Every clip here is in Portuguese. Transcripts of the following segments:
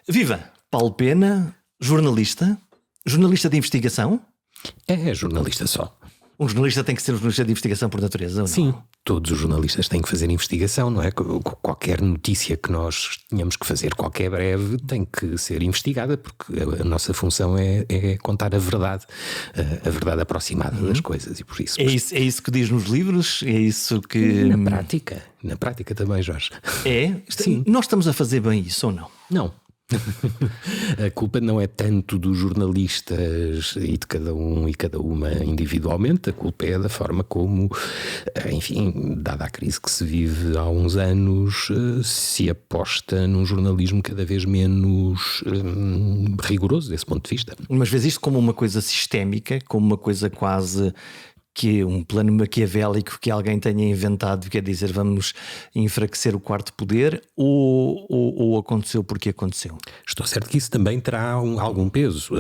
Viva! Paulo Pena, jornalista de investigação. É jornalista só. Um jornalista tem que ser um jornalista de investigação por natureza, ou não? Sim, todos os jornalistas têm que fazer investigação, não é? Qualquer notícia que nós tenhamos que fazer, qualquer breve, tem que ser investigada, porque a nossa função é contar a verdade aproximada das coisas, e por isso... É isso que diz nos livros? É isso que... Na prática também, Jorge. É? Sim. Nós estamos a fazer bem isso ou não? Não. A culpa não é tanto dos jornalistas e de cada um e cada uma individualmente. A culpa é da forma como, enfim, dada a crise que se vive há uns anos, se aposta num jornalismo cada vez menos rigoroso desse ponto de vista. Mas vês isto como uma coisa sistémica, como uma coisa quase... que é um plano maquiavélico que alguém tenha inventado, quer dizer, vamos enfraquecer o quarto poder, ou aconteceu porque aconteceu? Estou certo que isso também terá algum peso.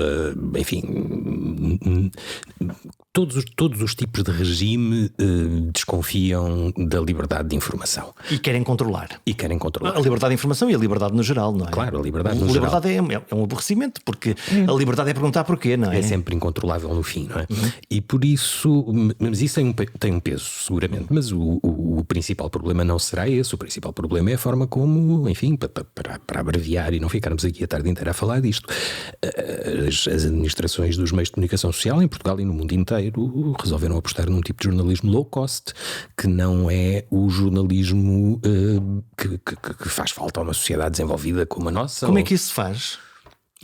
Enfim, todos os tipos de regime desconfiam da liberdade de informação. E querem controlar. A liberdade de informação e a liberdade no geral, não é? Claro, a liberdade no geral. A liberdade é um aborrecimento, porque a liberdade é perguntar porquê, não é? É sempre incontrolável no fim, não é? E por isso... Mas isso tem um peso, seguramente. Mas o principal problema não será esse. O principal problema é a forma como, enfim, para abreviar e não ficarmos aqui a tarde inteira a falar disto, as administrações dos meios de comunicação social em Portugal e no mundo inteiro resolveram apostar num tipo de jornalismo low cost, que não é o jornalismo que faz falta a uma sociedade desenvolvida como a nossa. Como é que isso se faz?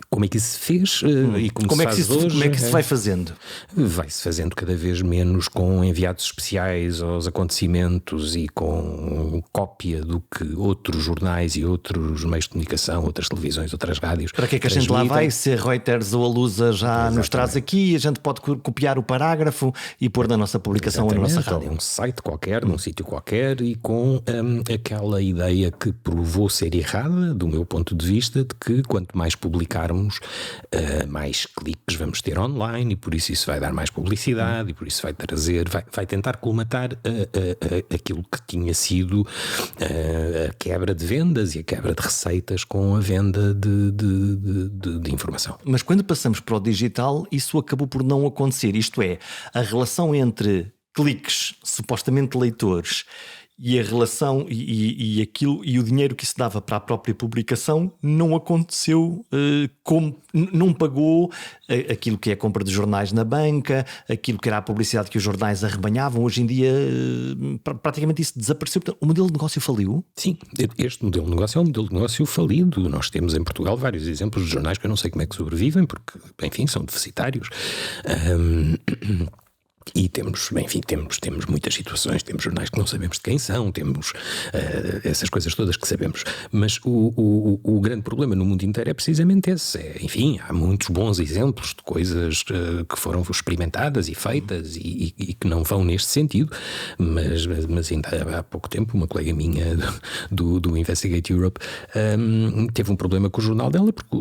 Como é que isso se fez e como é que se vai fazendo? Vai-se fazendo cada vez menos com enviados especiais aos acontecimentos e com cópia do que outros jornais e outros meios de comunicação, outras televisões, outras rádios. Para que é que a gente lá vai? Se a Reuters ou a Lusa já nos traz aqui, a gente pode copiar o parágrafo e pôr na nossa publicação ou na nossa rádio. Um site qualquer, num sítio qualquer, e com aquela ideia que provou ser errada, do meu ponto de vista, de que quanto mais publicarmos, mais cliques vamos ter online, e por isso vai dar mais publicidade, e por isso vai tentar colmatar aquilo que tinha sido a quebra de vendas e a quebra de receitas com a venda de informação. Mas quando passamos para o digital, isso acabou por não acontecer. Isto é, a relação entre cliques, supostamente leitores, e a relação e aquilo e o dinheiro que se dava para a própria publicação não aconteceu, como não pagou aquilo que é a compra de jornais na banca, aquilo que era a publicidade que os jornais arrebanhavam. Hoje em dia praticamente isso desapareceu. O modelo de negócio faliu? Sim, este modelo de negócio é um modelo de negócio falido. Nós temos em Portugal vários exemplos de jornais que eu não sei como é que sobrevivem, porque, enfim, são deficitários. E temos muitas situações, temos jornais que não sabemos de quem são, temos essas coisas todas que sabemos. Mas o grande problema no mundo inteiro é precisamente esse. Enfim, há muitos bons exemplos de coisas que foram experimentadas e feitas e que não vão neste sentido, mas ainda há pouco tempo uma colega minha do Investigate Europe teve um problema com o jornal dela, porque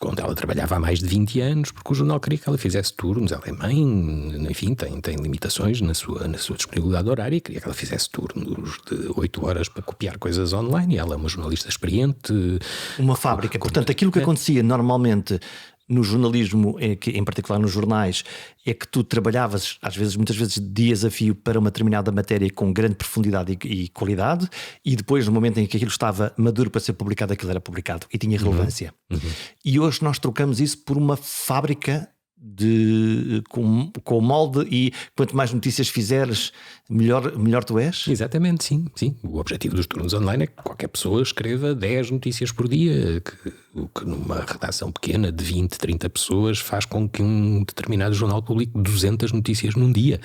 onde ela trabalhava há mais de 20 anos, porque o jornal queria que ela fizesse turnos. Ela é mãe, enfim, tem limitações na sua disponibilidade horária, e queria que ela fizesse turnos de 8 horas para copiar coisas online, e ela é uma jornalista experiente. Uma fábrica. Portanto, aquilo que acontecia normalmente no jornalismo, em particular nos jornais, é que tu trabalhavas, muitas vezes dias a fio para uma determinada matéria com grande profundidade e qualidade, e depois, no momento em que aquilo estava maduro para ser publicado, aquilo era publicado e tinha relevância. E hoje nós trocamos isso por uma fábrica com o molde, e quanto mais notícias fizeres, melhor tu és? Exatamente, sim. O objetivo dos turnos online é que qualquer pessoa escreva 10 notícias por dia, o que numa redação pequena de 20, 30 pessoas faz com que um determinado jornal publique 200 notícias num dia,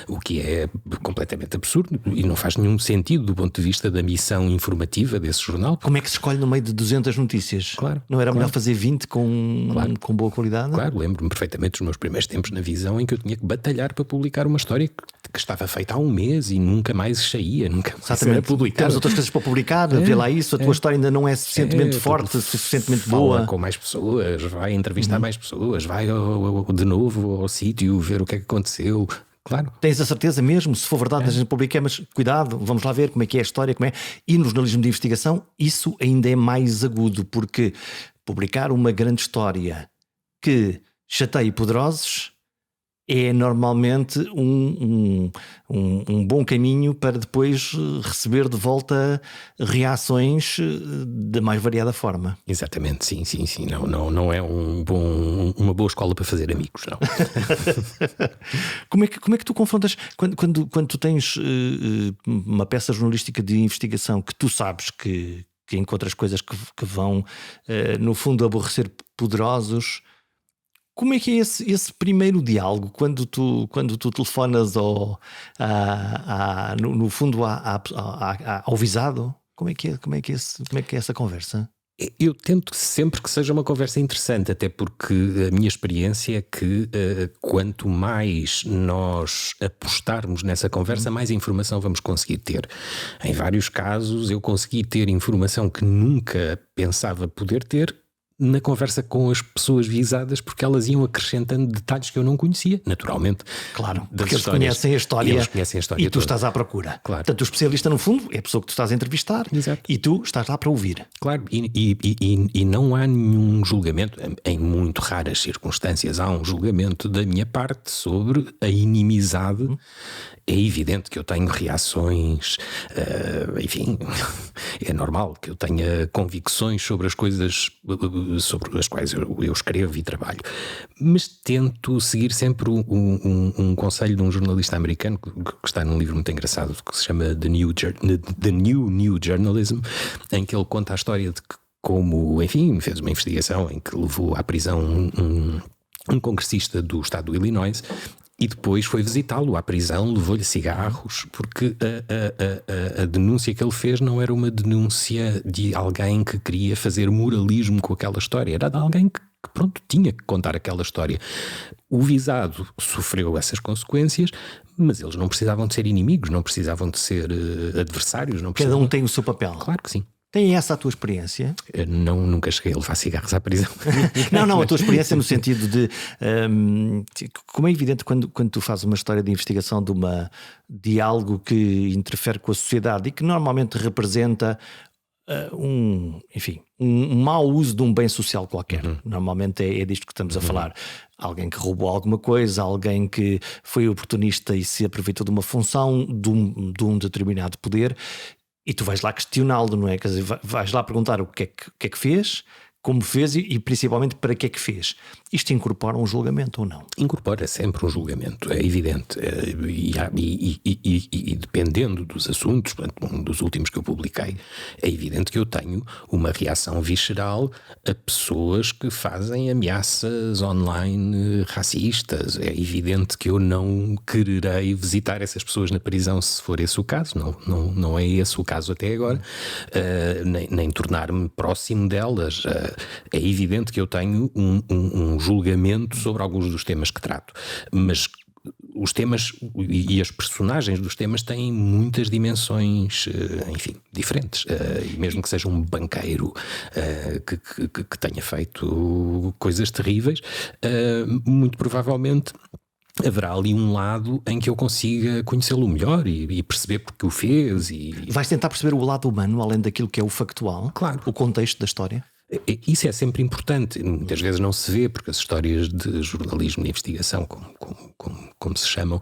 o que é completamente absurdo e não faz nenhum sentido do ponto de vista da missão informativa desse jornal. Como é que se escolhe no meio de 200 notícias? Claro. Não era melhor fazer 20 com boa qualidade? Claro, lembro-me perfeitamente dos meus primeiros tempos na Visão, em que eu tinha que batalhar para publicar uma história que estava feita há um mês e nunca mais saía, nunca mais era publicada. Temos outras coisas para publicar, vê lá isso, a tua história ainda não é suficientemente forte, suficientemente boa. Fala com mais pessoas, vai entrevistar mais pessoas, vai de novo ao sítio ver o que é que aconteceu. Claro. Tens a certeza mesmo? Se for verdade, a gente publica, mas cuidado, vamos lá ver como é que é a história, como é. E no jornalismo de investigação, isso ainda é mais agudo, porque publicar uma grande história que chateie poderosos é normalmente um bom caminho para depois receber de volta reações da mais variada forma. Exatamente, sim. Não é uma boa escola para fazer amigos, não. Como é que tu confrontas quando tu tens uma peça jornalística de investigação que tu sabes que encontras coisas que vão, no fundo, aborrecer poderosos? Como é que é esse primeiro diálogo quando tu telefonas no fundo ao visado? Como é que é essa conversa? Eu tento sempre que seja uma conversa interessante, até porque a minha experiência é que quanto mais nós apostarmos nessa conversa, mais informação vamos conseguir ter. Em vários casos eu consegui ter informação que nunca pensava poder ter na conversa com as pessoas visadas, porque elas iam acrescentando detalhes que eu não conhecia, naturalmente. Claro, porque eles conhecem a história, e tu estás à procura. Claro. Portanto, o especialista, no fundo, é a pessoa que tu estás a entrevistar. Exato. E tu estás lá para ouvir. Claro, e não há nenhum julgamento, em muito raras circunstâncias, há um julgamento da minha parte sobre a inimizade. É evidente que eu tenho reações, enfim, é normal que eu tenha convicções sobre as coisas sobre as quais eu escrevo e trabalho, mas tento seguir sempre um conselho de um jornalista americano que está num livro muito engraçado que se chama The New Journalism, em que ele conta a história de que, como, enfim, fez uma investigação em que levou à prisão um congressista do estado do Illinois. E depois foi visitá-lo à prisão, levou-lhe cigarros, porque a denúncia que ele fez não era uma denúncia de alguém que queria fazer moralismo com aquela história, era de alguém que pronto, tinha que contar aquela história. O visado sofreu essas consequências, mas eles não precisavam de ser inimigos, não precisavam de ser adversários. Cada um tem o seu papel. Claro que sim. Tem essa a tua experiência? Eu nunca cheguei a levar cigarros à prisão. Não, a tua experiência no sentido de... como é evidente quando tu fazes uma história de investigação de algo que interfere com a sociedade e que normalmente representa um mau uso de um bem social qualquer. Normalmente é disto que estamos a falar. Alguém que roubou alguma coisa, alguém que foi oportunista e se aproveitou de uma função, de um determinado poder... E tu vais lá questioná-lo, não é? Quer dizer, vais lá perguntar o que é que fez, como fez e principalmente para que é que fez. Isto incorpora um julgamento ou não? Incorpora sempre um julgamento, é evidente. E dependendo dos assuntos, um dos últimos que eu publiquei, é evidente que eu tenho uma reação visceral a pessoas que fazem ameaças online racistas. É evidente que eu não quererei visitar essas pessoas na prisão se for esse o caso. Não é esse o caso até agora. Nem tornar-me próximo delas. É evidente que eu tenho um julgamento sobre alguns dos temas que trato, mas os temas e as personagens dos temas têm muitas dimensões, enfim, diferentes. E mesmo que seja um banqueiro que tenha feito coisas terríveis, muito provavelmente haverá ali um lado em que eu consiga conhecê-lo melhor e perceber porque o fez. Vais tentar perceber o lado humano, além daquilo que é o factual? Claro. O contexto da história? Isso é sempre importante. Muitas vezes não se vê, porque as histórias de jornalismo de investigação, como se chamam,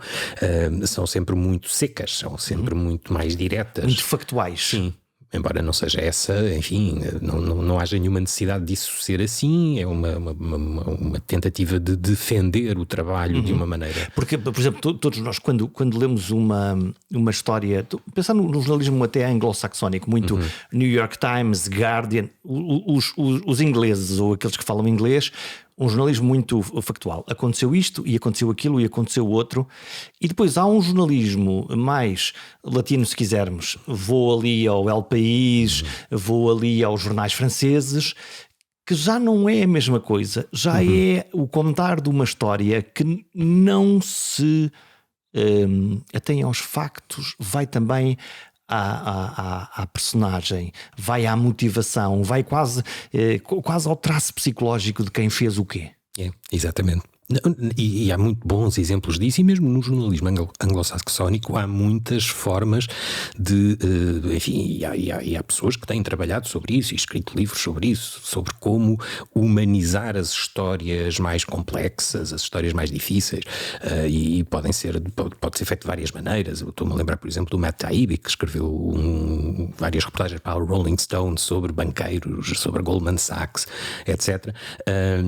são sempre muito secas, são sempre muito mais diretas. Muito factuais. Sim. Embora não seja essa, enfim, não haja nenhuma necessidade disso ser assim, é uma tentativa de defender o trabalho de uma maneira. Porque, por exemplo, todos nós, quando lemos uma história, pensar no jornalismo até anglo-saxónico, muito New York Times, Guardian, os ingleses ou aqueles que falam inglês, um jornalismo muito factual. Aconteceu isto e aconteceu aquilo e aconteceu outro. E depois há um jornalismo mais latino, se quisermos. Vou ali ao El País, vou ali aos jornais franceses, que já não é a mesma coisa. Já é o contar de uma história que não se atém aos factos, vai também à personagem, vai à motivação, vai quase ao traço psicológico de quem fez o quê. É, exatamente. E há muito bons exemplos disso, e mesmo no jornalismo anglo-saxónico há muitas formas de. Enfim, e há pessoas que têm trabalhado sobre isso e escrito livros sobre isso, sobre como humanizar as histórias mais complexas, as histórias mais difíceis, e pode ser feito de várias maneiras. Eu estou-me a lembrar, por exemplo, do Matt Taibbi, que escreveu várias reportagens para o Rolling Stone sobre banqueiros, sobre a Goldman Sachs, etc.,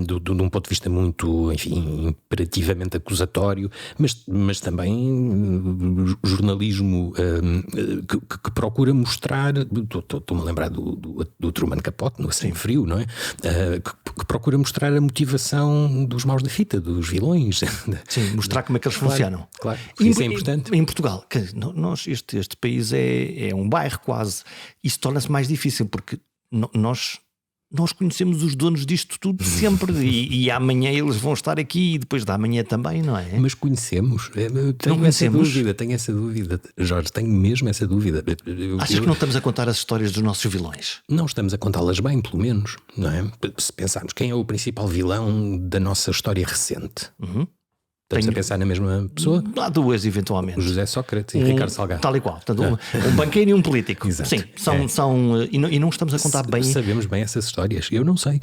de um ponto de vista muito, enfim, imperativamente acusatório, mas também jornalismo que procura mostrar. Estou-me a lembrar do Truman Capote, no Sem Frio, não é? Que procura mostrar a motivação dos maus da fita, dos vilões. Sim, mostrar como é que eles funcionam. Claro, isso é importante. Em Portugal, este país é um bairro quase. Isso torna-se mais difícil porque nós conhecemos os donos disto tudo sempre e amanhã eles vão estar aqui e depois da manhã também, não é? Mas conhecemos? Tenho essa dúvida, Jorge, tenho mesmo essa dúvida. Achas que não estamos a contar as histórias dos nossos vilões? Não estamos a contá-las bem, pelo menos, não é? Se pensarmos quem é o principal vilão da nossa história recente. Estamos a pensar na mesma pessoa? Há duas, eventualmente. José Sócrates e Ricardo Salgado. Tal e qual. Portanto, um banqueiro e um político. Exato. Sim, e não estamos a contar bem. Sabemos bem essas histórias. Eu não sei.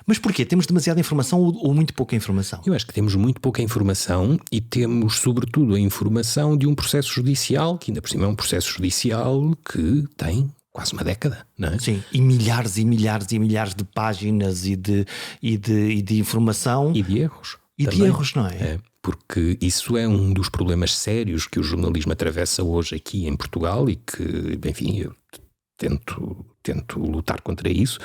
Mas porquê? Temos demasiada informação ou muito pouca informação? Eu acho que temos muito pouca informação e temos, sobretudo, a informação de um processo judicial, que ainda por cima é um processo judicial que tem quase uma década, não é? Sim, e milhares e milhares e milhares de páginas e de informação. E de erros. E também. De erros, não é? Porque isso é um dos problemas sérios que o jornalismo atravessa hoje aqui em Portugal e que, enfim, eu tento lutar contra isso,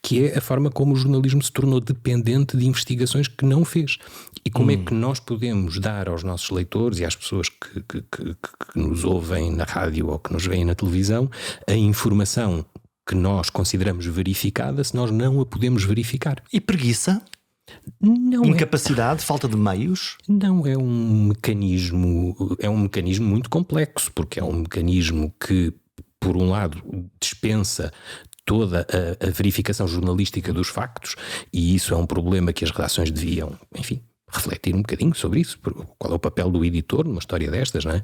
que é a forma como o jornalismo se tornou dependente de investigações que não fez. E como é que nós podemos dar aos nossos leitores e às pessoas que nos ouvem na rádio ou que nos veem na televisão a informação que nós consideramos verificada se nós não a podemos verificar. E preguiça? Não incapacidade, falta de meios? Não, é um mecanismo muito complexo, porque é um mecanismo que, por um lado, dispensa toda a verificação jornalística dos factos, e isso é um problema que as redações deviam, enfim, refletir um bocadinho sobre isso. Qual é o papel do editor numa história destas, não é?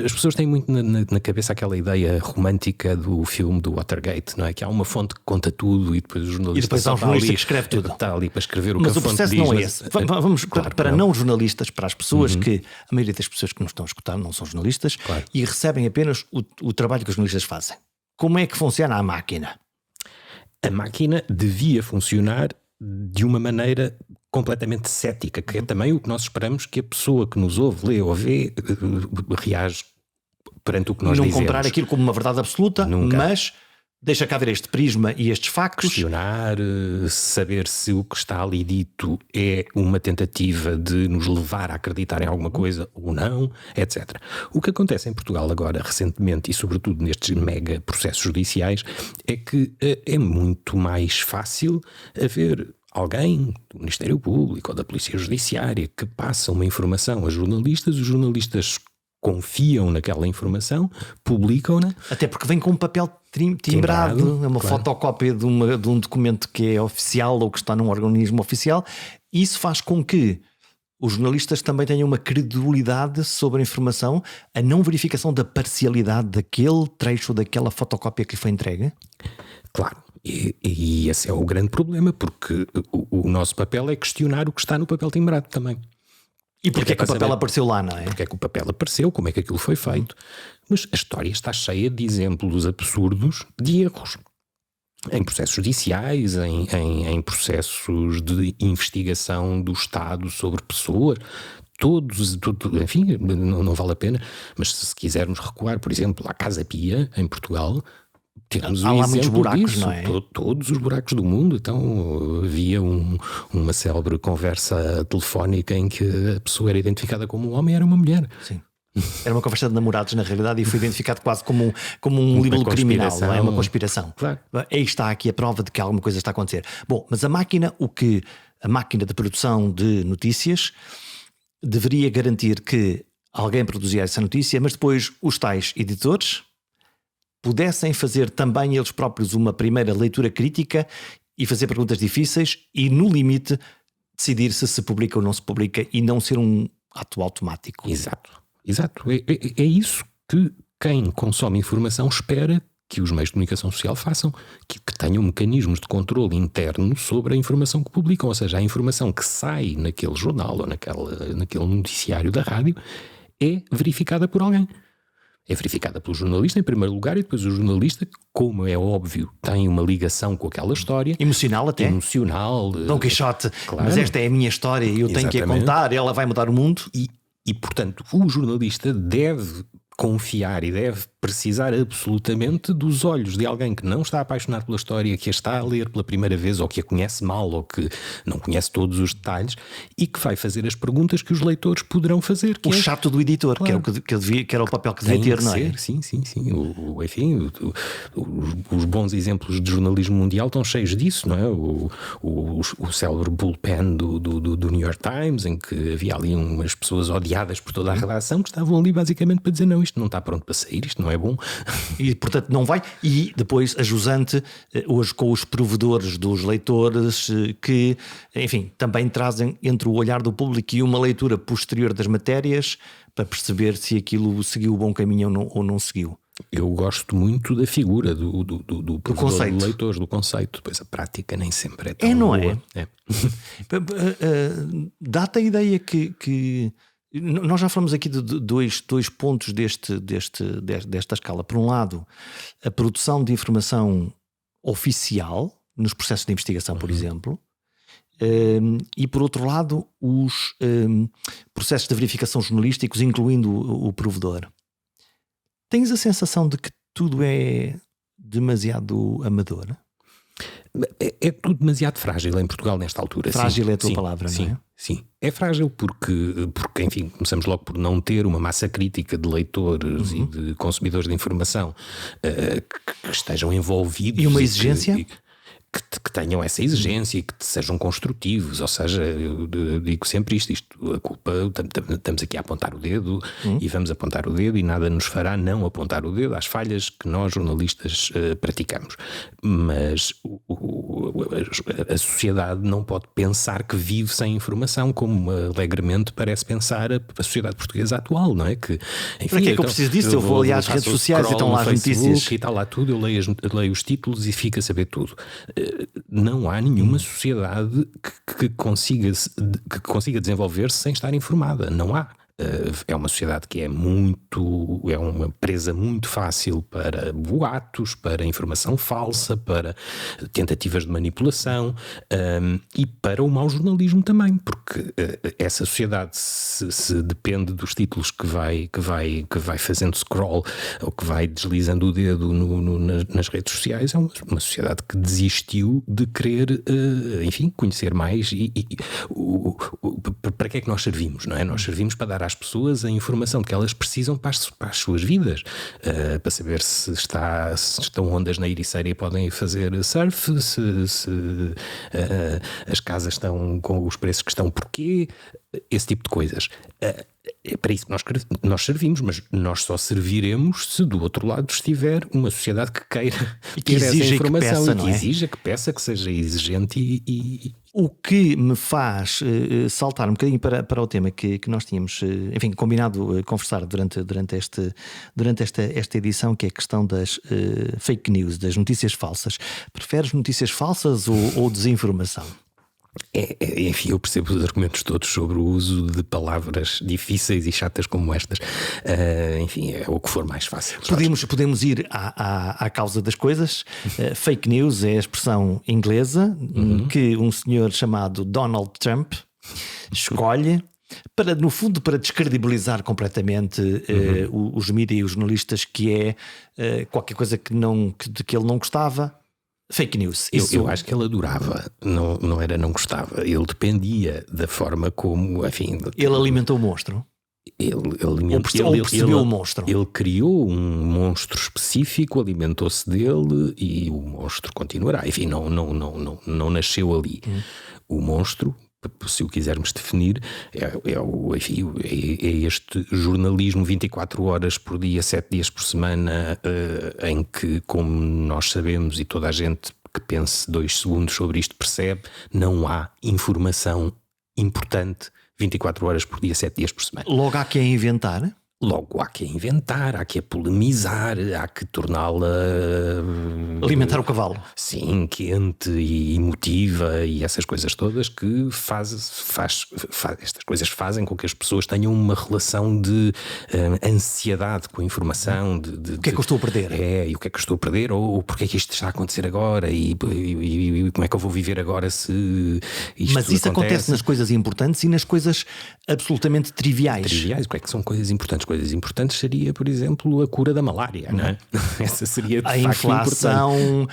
As pessoas têm muito na cabeça aquela ideia romântica do filme do Watergate, não é? Que há uma fonte que conta tudo e depois o jornalista. E depois há um jornalista que escreve tudo. Está ali para escrever o mas que a fonte diz. Mas o processo não é esse. Vamos claro, para não jornalistas, para as pessoas que a maioria das pessoas que nos estão a escutar não são jornalistas e recebem apenas o trabalho que os jornalistas fazem. Como é que funciona a máquina? A máquina devia funcionar de uma maneira completamente cética, que é também o que nós esperamos que a pessoa que nos ouve, lê ou vê, reage perante o que nós dizemos. Não comprar aquilo como uma verdade absoluta, nunca. Mas deixa cá ver este prisma e estes factos. Questionar, saber se o que está ali dito é uma tentativa de nos levar a acreditar em alguma coisa ou não, etc. O que acontece em Portugal agora, recentemente, e sobretudo nestes mega processos judiciais, é que é muito mais fácil haver alguém do Ministério Público ou da Polícia Judiciária que passa uma informação a jornalistas, os jornalistas confiam naquela informação, publicam-na. Até porque vem com um papel timbrado, é uma fotocópia de um documento que é oficial ou que está num organismo oficial. Isso faz com que os jornalistas também tenham uma credibilidade sobre a informação, a não verificação da parcialidade daquele trecho, daquela fotocópia que lhe foi entregue. Claro. E esse é o grande problema, porque o nosso papel é questionar o que está no papel timbrado também. E porquê é que o papel apareceu lá, não é? Porque é que o papel apareceu, como é que aquilo foi feito. Mas a história está cheia de exemplos absurdos de erros. Em processos judiciais, em processos de investigação do Estado sobre pessoas. Todos, enfim, não vale a pena. Mas se quisermos recuar, por exemplo, à Casa Pia, em Portugal, temos há lá muitos buracos, disso, não é? Todos os buracos do mundo. Então havia uma célebre conversa telefónica em que a pessoa era identificada como um homem e era uma mulher. Sim. Era uma conversa de namorados na realidade e foi identificado quase como um libelo criminal, não é? Uma conspiração. Claro. Aí está aqui a prova de que alguma coisa está a acontecer. Bom, mas a máquina de produção de notícias deveria garantir que alguém produzia essa notícia, mas depois os tais editores pudessem fazer também eles próprios uma primeira leitura crítica e fazer perguntas difíceis e, no limite, decidir se publica ou não se publica e não ser um ato automático. Exato. É isso que quem consome informação espera que os meios de comunicação social façam, que tenham mecanismos de controle interno sobre a informação que publicam, ou seja, a informação que sai naquele jornal ou naquele noticiário da rádio é verificada por alguém. É verificada pelo jornalista em primeiro lugar e depois o jornalista, como é óbvio, tem uma ligação com aquela história. Emocional até. Emocional. Dom Quixote, claro. Mas esta é a minha história e eu tenho que a contar, ela vai mudar o mundo. E, portanto, o jornalista deve confiar e deve precisar absolutamente dos olhos de alguém que não está apaixonado pela história, que a está a ler pela primeira vez, ou que a conhece mal, ou que não conhece todos os detalhes, e que vai fazer as perguntas que os leitores poderão fazer. O chato do editor, claro. que era o papel que devia ter, não é? Sim. Enfim, os bons exemplos de jornalismo mundial estão cheios disso, não é? O célebre bullpen do New York Times, em que havia ali umas pessoas odiadas por toda a redação que estavam ali basicamente para dizer: não, isto não está pronto para sair, isto não é bom. E portanto não vai. E depois a jusante, hoje com os provedores dos leitores, que, enfim, também trazem entre o olhar do público e uma leitura posterior das matérias para perceber se aquilo seguiu o bom caminho ou não seguiu. Eu gosto muito da figura do provedor de leitores, do conceito. Depois a prática nem sempre é tão boa. Não é? Dá-te a ideia que nós já falamos aqui de dois pontos desta escala. Por um lado, a produção de informação oficial nos processos de investigação, por exemplo, e por outro lado, os processos de verificação jornalísticos, incluindo o provedor. Tens a sensação de que tudo é demasiado amador? É tudo demasiado frágil em Portugal nesta altura. Frágil é a tua palavra, não é? Sim, é frágil porque, enfim, começamos logo por não ter uma massa crítica de leitores e de consumidores de informação que estejam envolvidos. E uma exigência? Que tenham essa exigência e que sejam construtivos. Ou seja, eu digo sempre isto, a culpa, estamos aqui a apontar o dedo e vamos apontar o dedo e nada nos fará não apontar o dedo às falhas que nós jornalistas praticamos. Mas a sociedade não pode pensar que vive sem informação, como alegremente parece pensar a sociedade portuguesa atual, não é? Que, enfim, para que é que eu preciso disso? Eu vou ali às redes sociais e estão lá as notícias. E está lá tudo, eu leio os títulos e fico a saber tudo. Não há nenhuma sociedade que consiga desenvolver-se sem estar informada. Não há. É uma sociedade que é uma presa muito fácil para boatos, para informação falsa, para tentativas de manipulação e para o mau jornalismo também, porque essa sociedade, se depende dos títulos que vai fazendo scroll ou que vai deslizando o dedo nas redes sociais, é uma sociedade que desistiu de querer, enfim, conhecer mais para que é que nós servimos, não é? Nós servimos para dar às pessoas a informação que elas precisam para as suas vidas, para saber se estão ondas na Ericeira e podem fazer surf, se as casas estão com os preços que estão porquê, esse tipo de coisas. É para isso que nós servimos, mas nós só serviremos se do outro lado estiver uma sociedade que queira ter essa informação e que exija, que peça, que seja exigente e... O que me faz saltar um bocadinho para o tema que nós tínhamos, enfim, combinado conversar durante esta edição, que é a questão das fake news, das notícias falsas. Preferes notícias falsas ou desinformação? Enfim, eu percebo os argumentos todos sobre o uso de palavras difíceis e chatas como estas. Enfim, é o que for mais fácil. Podemos ir à causa das coisas. Fake news é a expressão inglesa que um senhor chamado Donald Trump escolhe no fundo, para descredibilizar completamente os mídias e os jornalistas, que é qualquer coisa de que ele não gostava. Fake news. Eu acho que ele adorava, não era não gostava. Ele dependia da forma como, enfim... Ele alimentou o monstro? Ele percebeu o monstro? Ele criou um monstro específico, alimentou-se dele e o monstro continuará. Enfim, não nasceu ali. O monstro, se o quisermos definir, é este jornalismo 24 horas por dia, 7 dias por semana, em que, como nós sabemos e toda a gente que pense 2 segundos sobre isto percebe, não há informação importante 24 horas por dia, 7 dias por semana. Logo há que a inventar. Logo, há que a inventar, há que a polemizar, há que torná-la... Alimentar o cavalo. Sim, quente e emotiva e essas coisas todas que estas coisas fazem com que as pessoas tenham uma relação de ansiedade com a informação. O que é que eu estou a perder? E o que é que eu estou a perder, ou porque é que isto está a acontecer agora e como é que eu vou viver agora se isto Mas isso acontece nas coisas importantes e nas coisas absolutamente triviais. Triviais, o que é que são coisas importantes? Coisas importantes seria, por exemplo, a cura da malária, não é? Essa seria de a facto inflação,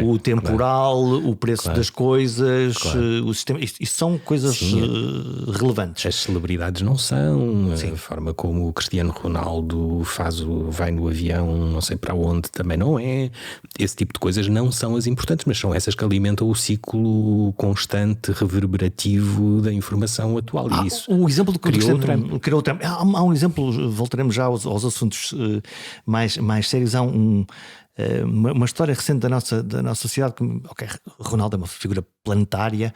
o temporal, o preço das coisas, o sistema. Isso são coisas relevantes. As celebridades não são, a forma como o Cristiano Ronaldo vai no avião, não sei para onde, também não é. Esse tipo de coisas não são as importantes, mas são essas que alimentam o ciclo constante, reverberativo da informação atual. E isso o exemplo do que criou criou o Trump. Há um exemplo. Voltaremos já aos assuntos mais sérios. Há uma história recente da nossa sociedade. Ronaldo é uma figura planetária,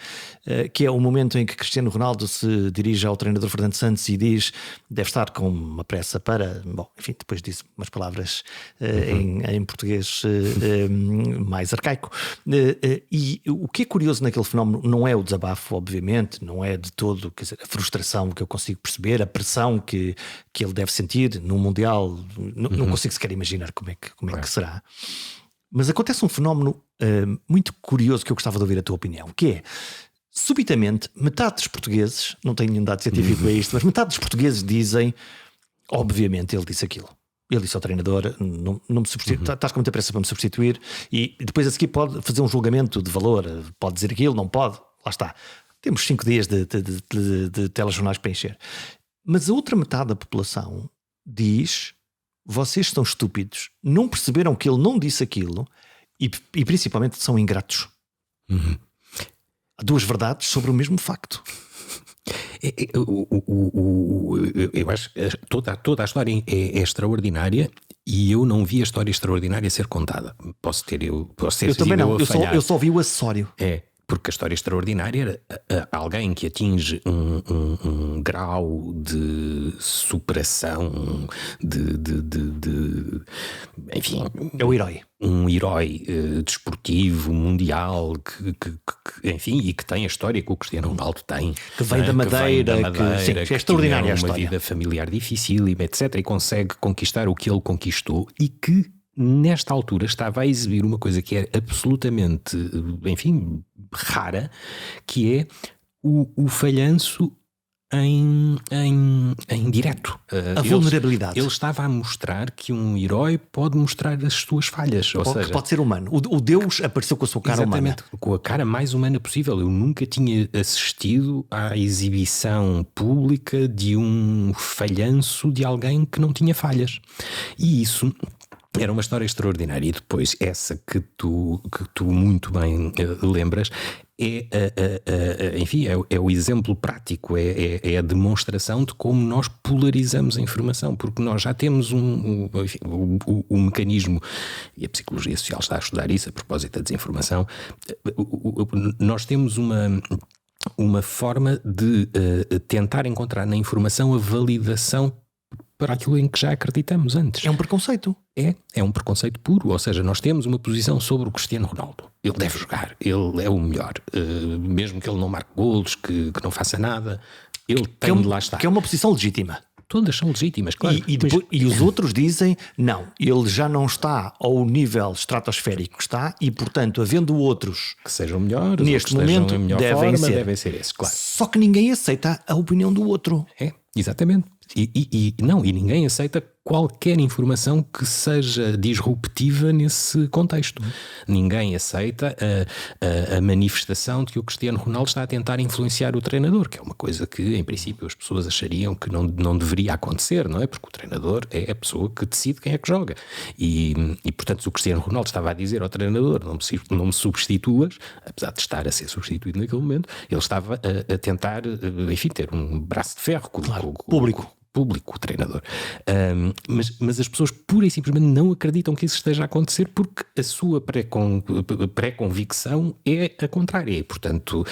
que é o momento em que Cristiano Ronaldo se dirige ao treinador Fernando Santos e diz: deve estar com uma pressa para... Bom, enfim, depois disse umas palavras em português mais arcaico. E o que é curioso naquele fenómeno não é o desabafo, obviamente, não é de todo, quer dizer, a frustração que eu consigo perceber, a pressão que ele deve sentir no Mundial. Não consigo sequer imaginar como é que será. Mas acontece um fenómeno muito curioso que eu gostava de ouvir a tua opinião, que é, subitamente, metade dos portugueses, não tenho nenhum dado científico a isto, mas metade dos portugueses dizem: obviamente ele disse aquilo. Ele disse ao treinador: não me substitui, estás com muita pressa para me substituir. E depois a seguir pode fazer um julgamento de valor, pode dizer aquilo, não pode, lá está. Temos 5 dias de telejornais para encher. Mas a outra metade da população diz: vocês são estúpidos, não perceberam que ele não disse aquilo e principalmente são ingratos. Há duas verdades sobre o mesmo facto. Eu acho que toda a história é extraordinária e eu não vi a história extraordinária ser contada. Posso ter eu também não, eu só vi o acessório. Porque a história extraordinária era alguém que atinge um grau de superação, enfim... É o herói. Um herói desportivo, mundial, enfim, e que tem a história que o Cristiano Ronaldo tem. Que vem da Madeira, que é extraordinária a história. Uma vida familiar difícil, etc. E consegue conquistar o que ele conquistou e que, nesta altura, estava a exibir uma coisa que é absolutamente, enfim, rara, que é o falhanço em direto. A vulnerabilidade. Ele estava a mostrar que um herói pode mostrar as suas falhas. Ou seja, pode ser humano. O Deus apareceu com a sua cara humana. Com a cara mais humana possível. Eu nunca tinha assistido à exibição pública de um falhanço de alguém que não tinha falhas. E isso... era uma história extraordinária. E depois essa que tu muito bem lembras enfim, é o exemplo prático, é a demonstração de como nós polarizamos a informação, porque nós já temos enfim, o mecanismo, e a psicologia social está a estudar isso a propósito da desinformação. Nós temos uma forma de tentar encontrar na informação a validação para aquilo em que já acreditamos antes. É um preconceito. É um preconceito puro. Ou seja, nós temos uma posição sobre o Cristiano Ronaldo. Ele deve jogar, ele é o melhor. Mesmo que ele não marque golos, que não faça nada, ele tem de lá estar. Que é uma posição legítima. Todas são legítimas, claro. E os outros dizem: não, ele já não está ao nível estratosférico que está e, portanto, havendo outros que sejam melhores, neste momento, devem ser esses, claro. Só que ninguém aceita a opinião do outro. Exatamente. E ninguém aceita qualquer informação que seja disruptiva nesse contexto. Ninguém aceita a manifestação de que o Cristiano Ronaldo está a tentar influenciar o treinador, que é uma coisa que, em princípio, as pessoas achariam que não deveria acontecer, não é? Porque o treinador é a pessoa que decide quem é que joga. E portanto, se o Cristiano Ronaldo estava a dizer ao treinador: não me substituas, apesar de estar a ser substituído naquele momento, ele estava a tentar, enfim, ter um braço de ferro público público, o treinador. Mas as pessoas pura e simplesmente não acreditam que isso esteja a acontecer porque a sua pré-convicção é a contrária. E, portanto,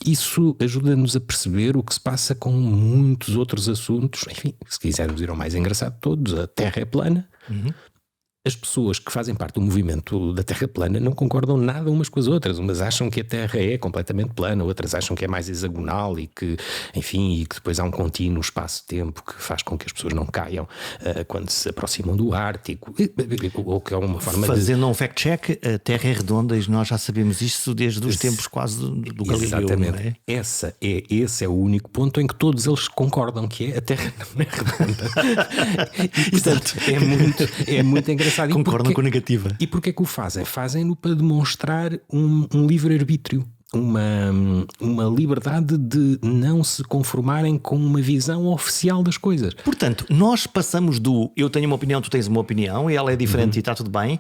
isso ajuda-nos a perceber o que se passa com muitos outros assuntos. Enfim, se quisermos ir ao mais engraçado de todos, a Terra é plana. As pessoas que fazem parte do movimento da Terra plana não concordam nada umas com as outras. Umas acham que a Terra é completamente plana, outras acham que é mais hexagonal e que, enfim, e que depois há um contínuo espaço-tempo que faz com que as pessoas não caiam quando se aproximam do Ártico, ou que é uma forma Fazendo um fact-check, a Terra é redonda e nós já sabemos isso desde os tempos quase do Galileu. Exatamente. Não é? Esse é o único ponto em que todos eles concordam que a Terra não é redonda. E, portanto, é muito engraçado. Concordam com a negativa. E porquê que o fazem? Fazem-no para demonstrar um livre-arbítrio, uma liberdade de não se conformarem com uma visão oficial das coisas. Portanto, nós passamos do eu tenho uma opinião, tu tens uma opinião, e ela é diferente e está tudo bem,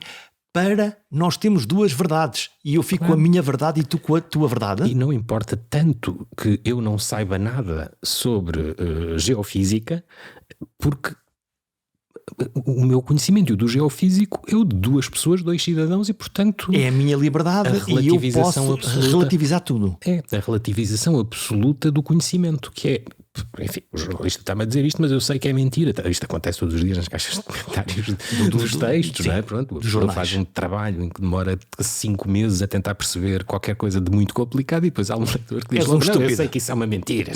para nós temos duas verdades e eu fico com a minha verdade e tu com a tua verdade. E não importa tanto que eu não saiba nada sobre geofísica, porque o meu conhecimento e o do geofísico é o de duas pessoas, dois cidadãos, e portanto é a minha liberdade e eu posso relativizar tudo. É a relativização absoluta do conhecimento, que é, enfim, o jornalista está-me a dizer isto, mas eu sei que é mentira. Isto acontece todos os dias nas caixas de comentários dos textos, sim, não é? Pronto, a pessoa faz um trabalho em que demora 5 meses a tentar perceber qualquer coisa de muito complicado e depois há um leitor que diz: não, eu sei que isso é uma mentira,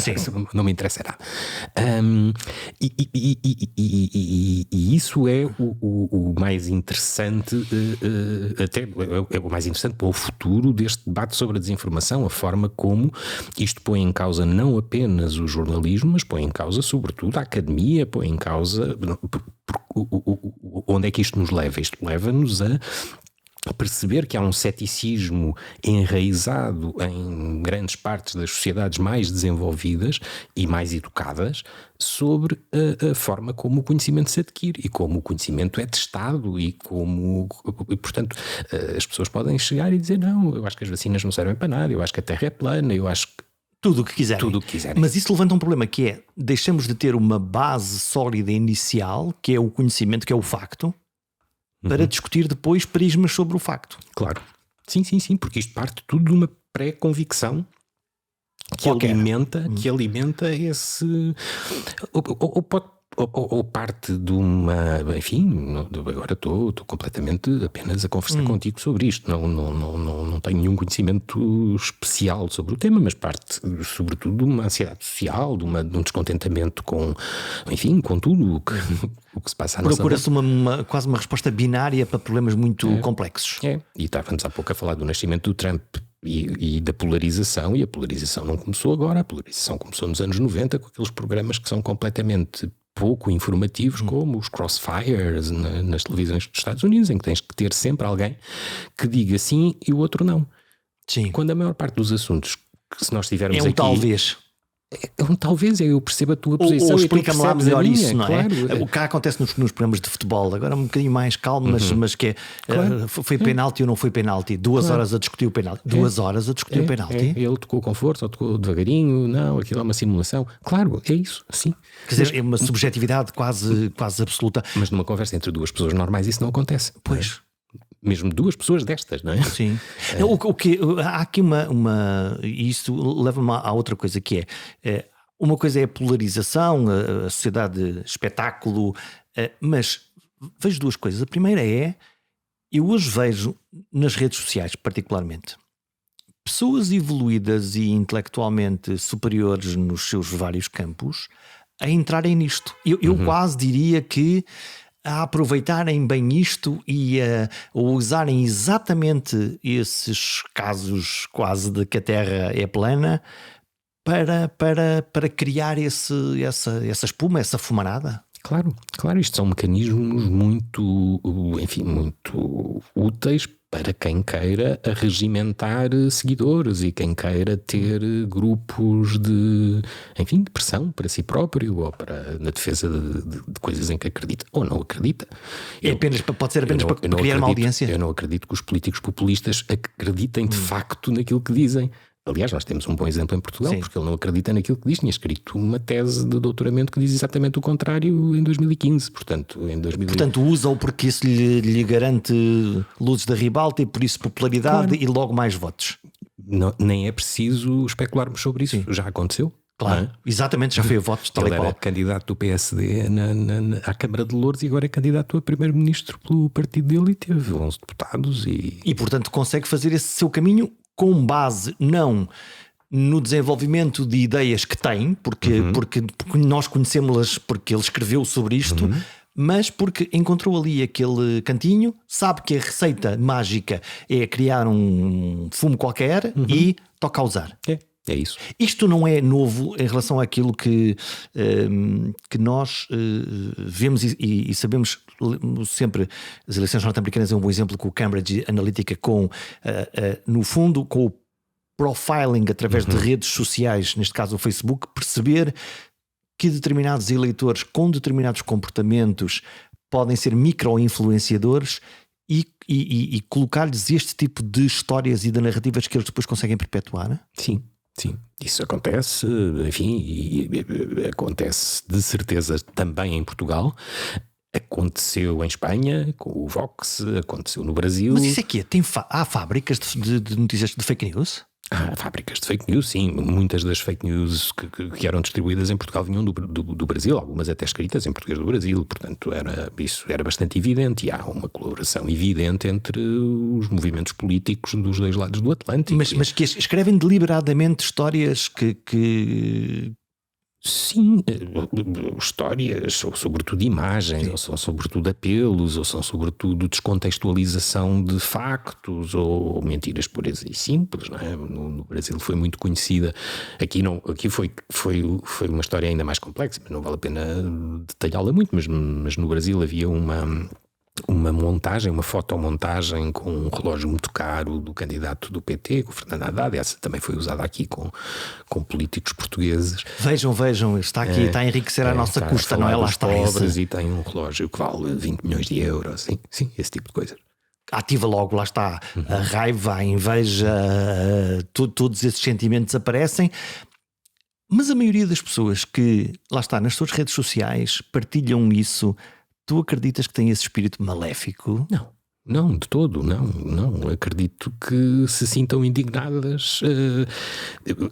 não me interessa nada. E isso é o mais interessante, até é o mais interessante para o futuro deste debate sobre a desinformação, a forma como isto põe em causa não apenas o jornalismo, mas põe em causa sobretudo a academia, põe em causa onde é que isto nos leva? Isto leva-nos a perceber que há um ceticismo enraizado em grandes partes das sociedades mais desenvolvidas e mais educadas sobre a forma como o conhecimento se adquire e como o conhecimento é testado e como, portanto, as pessoas podem chegar e dizer: não, eu acho que as vacinas não servem para nada, eu acho que a Terra é plana, eu acho que tudo o que quiserem. Mas isso levanta um problema que é, deixamos de ter uma base sólida inicial, que é o conhecimento, que é o facto, para discutir depois prismas sobre o facto. Claro. Sim, porque isto parte tudo de uma pré-convicção que alimenta esse... Ou parte de uma... Enfim, agora estou completamente apenas a conversar contigo sobre isto. Não tenho nenhum conhecimento especial sobre o tema, mas parte sobretudo de uma ansiedade social, de um descontentamento com tudo o que se passa à nossa volta. Procura-se quase uma resposta binária para problemas muito complexos. E estávamos há pouco a falar do nascimento do Trump e da polarização, e a polarização não começou agora, a polarização começou nos anos 90 com aqueles programas que são completamente pouco informativos, como os crossfires nas televisões dos Estados Unidos, em que tens que ter sempre alguém que diga sim e o outro não. Sim. Quando a maior parte dos assuntos que se nós tivermos aqui... Talvez eu percebo a tua posição. Ou explica-me lá melhor minha, isso, não claro. O que acontece nos programas de futebol, agora um bocadinho mais calmo, mas que é, foi penalti ou não foi penalti? 2 horas a discutir o penalti. 2 horas a discutir o penalti. Ele tocou com força ou tocou devagarinho, não, aquilo é uma simulação. Claro, é isso, sim. Quer dizer, é uma subjetividade quase absoluta. Mas numa conversa entre duas pessoas normais isso não acontece. Pois. Mesmo duas pessoas destas, não é? Sim. Há aqui e isso leva-me a outra coisa que é, uma coisa é a polarização, a sociedade de espetáculo, mas vejo duas coisas. A primeira é, eu hoje vejo nas redes sociais particularmente, pessoas evoluídas e intelectualmente superiores nos seus vários campos a entrarem nisto. Eu quase diria que a aproveitarem bem isto e a usarem exatamente esses casos quase de que a Terra é plana para criar essa espuma, essa fumarada. Claro, isto são mecanismos muito úteis para quem queira arregimentar seguidores e quem queira ter grupos de pressão para si próprio ou na defesa de coisas em que acredita ou não acredita. Pode ser apenas para criar uma audiência. Eu não acredito que os políticos populistas acreditem de facto naquilo que dizem. Aliás, nós temos um bom exemplo em Portugal, Sim. porque ele não acredita naquilo que diz. Tinha escrito uma tese de doutoramento que diz exatamente o contrário em 2015. Portanto, usa-o porque isso lhe garante luzes da ribalta e por isso popularidade e logo mais votos. Nem é preciso especularmos sobre isso. Sim. Já aconteceu. Claro, exatamente, já foi a votos tal e qual. Ele era candidato do PSD à Câmara de Loures e agora é candidato a primeiro-ministro pelo partido dele e teve 11 deputados. E portanto consegue fazer esse seu caminho com base não no desenvolvimento de ideias que tem, porque nós conhecemos-las porque ele escreveu sobre isto, mas porque encontrou ali aquele cantinho, sabe que a receita mágica é criar um fumo qualquer e toca a usar. É isso. Isto não é novo em relação àquilo que nós vemos e sabemos sempre. As eleições norte-americanas é um bom exemplo com o Cambridge Analytica, no fundo, com o profiling através de redes sociais, neste caso o Facebook, perceber que determinados eleitores com determinados comportamentos podem ser micro-influenciadores e colocar-lhes este tipo de histórias e de narrativas que eles depois conseguem perpetuar? Sim. Sim, isso acontece, enfim, e acontece de certeza também em Portugal. Aconteceu em Espanha com o Vox, aconteceu no Brasil. Mas isso é que há fábricas de notícias de fake news? Há fábricas de fake news, sim. Muitas das fake news que eram distribuídas em Portugal vinham do Brasil, algumas até escritas em português do Brasil, portanto isso era bastante evidente e há uma colaboração evidente entre os movimentos políticos dos dois lados do Atlântico. Mas que escrevem deliberadamente histórias que... Sim, histórias, ou sobretudo imagens, ou são sobretudo apelos, ou são sobretudo descontextualização de factos, ou mentiras puras e simples, não é? No Brasil foi muito conhecida. Aqui foi uma história ainda mais complexa, mas não vale a pena detalhá-la muito, mas no Brasil havia uma montagem, uma fotomontagem com um relógio muito caro do candidato do PT, com o Fernando Haddad. Essa também foi usada aqui com políticos portugueses. Vejam, está aqui, está a enriquecer a nossa custa, não é? Lá está pobres e tem um relógio que vale 20 milhões de euros. Sim, esse tipo de coisas. Ativa logo, lá está, a raiva, a inveja, todos esses sentimentos aparecem. Mas a maioria das pessoas que, lá está, nas suas redes sociais partilham isso, tu acreditas que tem esse espírito maléfico? Não, de todo, não. Acredito que se sintam indignadas.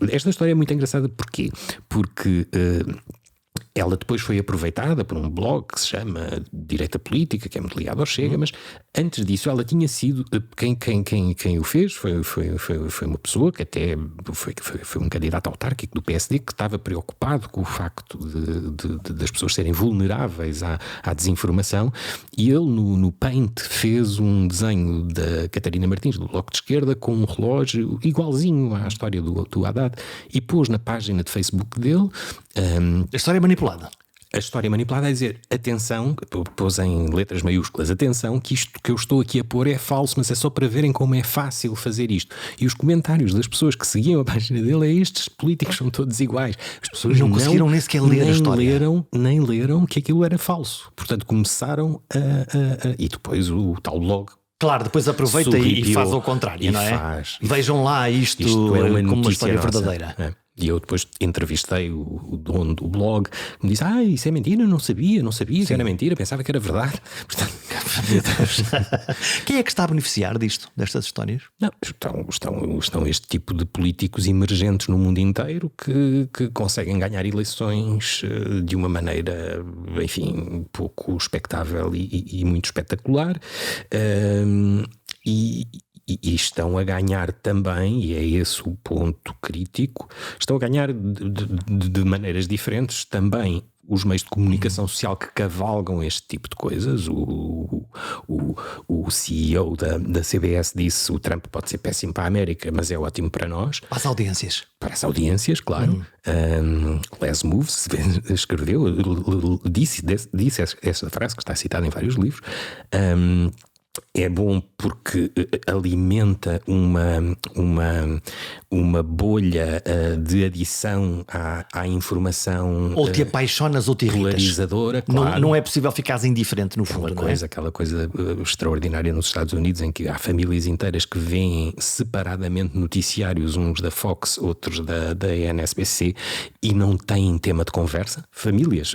Esta história é muito engraçada, porquê? Porque ela depois foi aproveitada por um blog que se chama Direita Política, que é muito ligado ao Chega, mas antes disso ela tinha sido, quem o fez foi uma pessoa que até foi um candidato autárquico do PSD que estava preocupado com o facto das pessoas serem vulneráveis à desinformação, e ele no Paint fez um desenho da Catarina Martins, do Bloco de Esquerda, com um relógio igualzinho à história do Haddad, e pôs na página de Facebook dele. A história é manipulada. A história é manipulada a dizer, atenção, pôs em letras maiúsculas, atenção que isto que eu estou aqui a pôr é falso, mas é só para verem como é fácil fazer isto. E os comentários das pessoas que seguiam a página dele é: estes políticos são todos iguais. As pessoas não conseguiram nem sequer ler a história. Nem leram que aquilo era falso. Portanto, começaram e depois o tal blog. Claro, depois aproveita e faz ao contrário, não é? Vejam lá isto é uma como uma história nossa, verdadeira. É. E eu depois entrevistei o dono do blog, que me disse: isso é mentira, não sabia que era mentira, pensava que era verdade. Portanto, quem é que está a beneficiar destas histórias? Não, estão este tipo de políticos emergentes no mundo inteiro que conseguem ganhar eleições de uma maneira, enfim, pouco expectável e muito espetacular. E estão a ganhar também, e é esse o ponto crítico, estão a ganhar de maneiras diferentes também os meios de comunicação social que cavalgam este tipo de coisas. O CEO da CBS disse: o Trump pode ser péssimo para a América, mas é ótimo para nós. Para as audiências. Para as audiências, claro. Les Moves escreveu, disse essa frase que está citada em vários livros. É bom porque alimenta uma bolha de adição à informação. Ou te apaixonas ou te irritas. Polarizadora, claro. Não é possível ficares indiferente no fundo, Aquela coisa extraordinária nos Estados Unidos, em que há famílias inteiras que veem separadamente noticiários, uns da Fox, outros da NSBC, e não têm tema de conversa. Famílias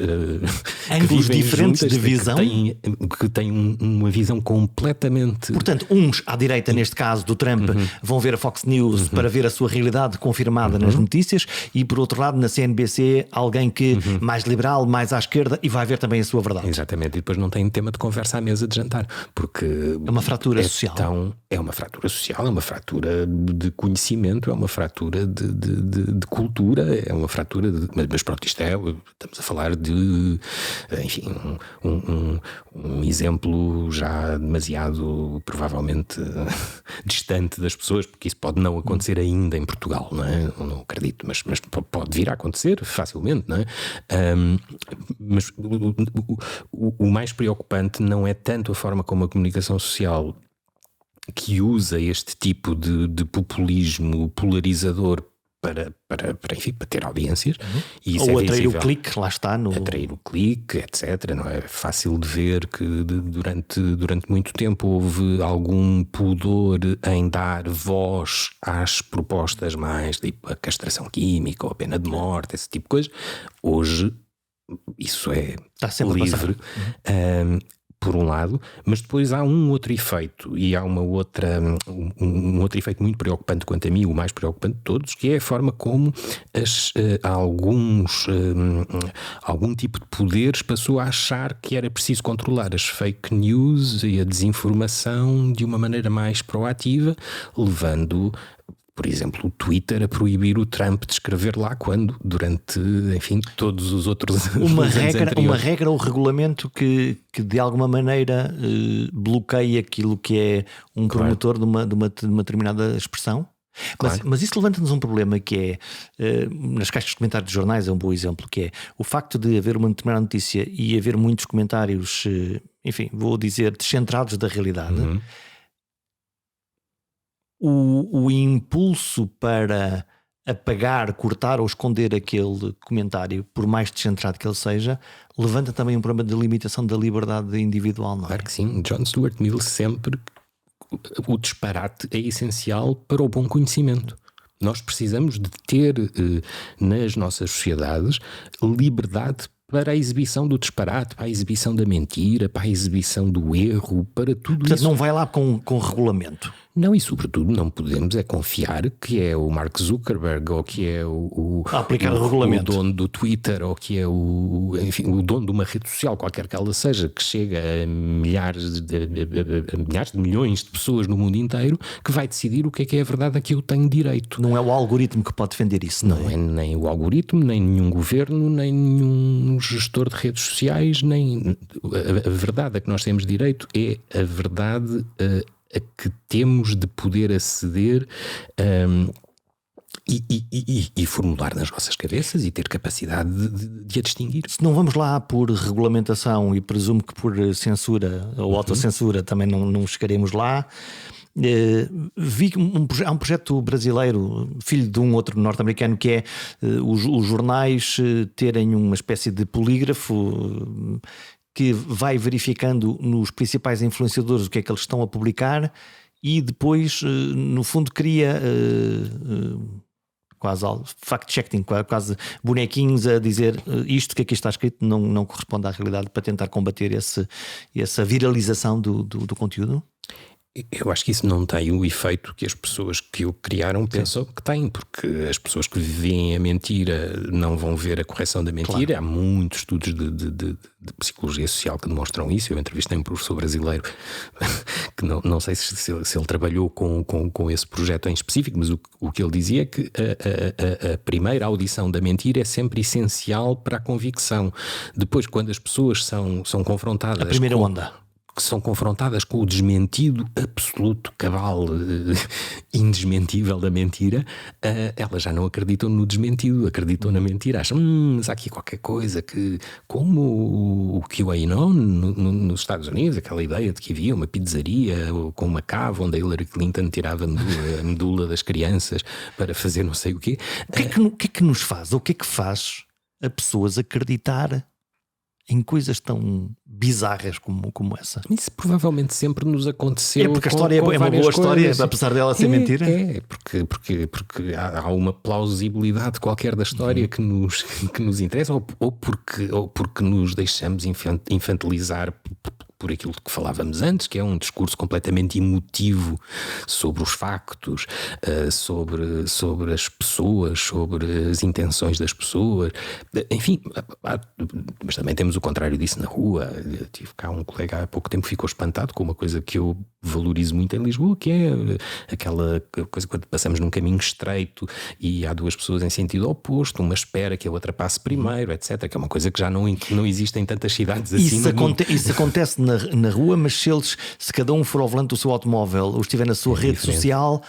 ângulos diferentes juntas, de visão, que têm uma visão completamente. Portanto, uns à direita, neste caso do Trump, vão ver a Fox News para ver a sua realidade confirmada nas notícias, e por outro lado na CNBC alguém que mais liberal, mais à esquerda, e vai ver também a sua verdade. Exatamente, e depois não tem tema de conversa à mesa de jantar, porque é uma fratura social. É uma fratura social, é uma fratura de conhecimento, é uma fratura de cultura, é uma fratura de... Mas pronto, estamos a falar de, enfim, um exemplo já demasiado, provavelmente, distante das pessoas, porque isso pode não acontecer ainda em Portugal, não é? Eu não acredito, mas pode vir a acontecer facilmente, não é? Mas o mais preocupante não é tanto a forma como a comunicação social, que usa este tipo de populismo polarizador para ter audiências. E isso ou é atrair o clique, lá está. Atrair o clique, etc. Não é fácil de ver que durante muito tempo houve algum pudor em dar voz às propostas mais tipo a castração química ou a pena de morte, esse tipo de coisa. Hoje isso é livre. Por um lado, mas depois há um outro efeito, e há um outro efeito muito preocupante quanto a mim, o mais preocupante de todos, que é a forma como algum tipo de poderes passou a achar que era preciso controlar as fake news e a desinformação de uma maneira mais proativa, levando, por exemplo, o Twitter a proibir o Trump de escrever lá quando, durante, enfim, todos os outros uma regra ou regulamento que de alguma maneira bloqueia aquilo que é um promotor de uma determinada expressão. Claro. Mas isso levanta-nos um problema que é, nas caixas de comentários de jornais é um bom exemplo, que é o facto de haver uma determinada notícia e haver muitos comentários, enfim, vou dizer, descentrados da realidade. O impulso para apagar, cortar ou esconder aquele comentário, por mais descentrado que ele seja, levanta também um problema de limitação da liberdade individual, não é? Claro que sim. John Stuart Mill sempre... O disparate é essencial para o bom conhecimento. Nós precisamos de ter nas nossas sociedades liberdade para a exibição do disparate, para a exibição da mentira, para a exibição do erro, para tudo. Portanto, isso. Não vai lá com regulamento. Não, e sobretudo não podemos é confiar que é o Mark Zuckerberg ou que é o dono do Twitter ou que é o dono de uma rede social, qualquer que ela seja, que chega a milhares de milhões de pessoas no mundo inteiro, que vai decidir o que é a verdade a que eu tenho direito. Não é o algoritmo que pode defender isso, não é? Nem o algoritmo, nem nenhum governo, nem nenhum gestor de redes sociais, nem a verdade a que nós temos direito é a verdade a que temos de poder aceder e formular nas nossas cabeças e ter capacidade de a distinguir. Se não vamos lá por regulamentação, e presumo que por censura ou autocensura também não chegaremos lá, vi que há um projeto brasileiro, filho de um outro norte-americano, que é os jornais terem uma espécie de polígrafo que vai verificando nos principais influenciadores o que é que eles estão a publicar e depois, no fundo, cria quase fact-checking, quase bonequinhos a dizer isto que aqui está escrito não corresponde à realidade, para tentar combater essa viralização do conteúdo. Eu acho que isso não tem o efeito que as pessoas que o criaram pensam que tem, porque as pessoas que veem a mentira não vão ver a correção da mentira. Claro. Há muitos estudos de psicologia social que demonstram isso. Eu entrevistei um professor brasileiro que não sei se ele trabalhou com esse projeto em específico, mas o que ele dizia é que a primeira audição da mentira é sempre essencial para a convicção. Depois, quando as pessoas são confrontadas... A primeira onda. que são confrontadas com o desmentido absoluto, cabal, indesmentível da mentira, elas já não acreditam no desmentido, acreditam na mentira. Acham, mas há aqui qualquer coisa que, como o QAnon nos Estados Unidos, aquela ideia de que havia uma pizzaria com uma cave onde a Hillary Clinton tirava a medula das crianças para fazer não sei o quê. O que é que nos faz? O que é que faz a pessoas acreditar em coisas tão bizarras como essa? Isso provavelmente sempre nos aconteceu. É porque a história é uma boa história, apesar dela ser mentira? É, porque há uma plausibilidade qualquer da história que nos interessa, ou porque nos deixamos infantilizar por aquilo que falávamos antes, que é um discurso completamente emotivo sobre os factos, sobre as pessoas, sobre as intenções das pessoas. Enfim, mas também temos o contrário disso na rua. Eu tive cá um colega há pouco tempo que ficou espantado com uma coisa que eu valorizo muito em Lisboa, que é aquela coisa quando passamos num caminho estreito e há duas pessoas em sentido oposto, uma espera que a outra passe primeiro, etc., que é uma coisa que já não existe em tantas cidades assim. Isso acontece na rua, mas se cada um for ao volante do seu automóvel ou estiver na sua rede social,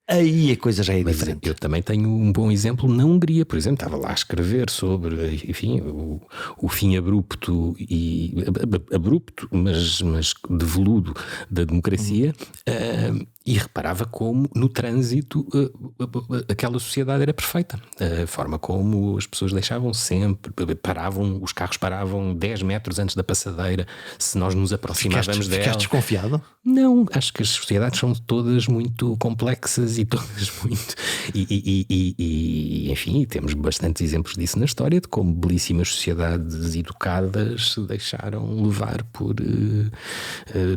aí a coisa já é diferente. Eu também tenho um bom exemplo na Hungria, por exemplo. Estava lá a escrever sobre, enfim, o fim abrupto, mas de veludo da democracia, e reparava como no trânsito aquela sociedade era perfeita. A forma como as pessoas deixavam sempre, os carros paravam 10 metros antes da passadeira se nós nos aproximávamos dela. Ficaste desconfiado? Não, acho que as sociedades são todas muito complexas e todas muito... E enfim, temos bastantes exemplos disso na história, de como belíssimas sociedades educadas se deixaram levar por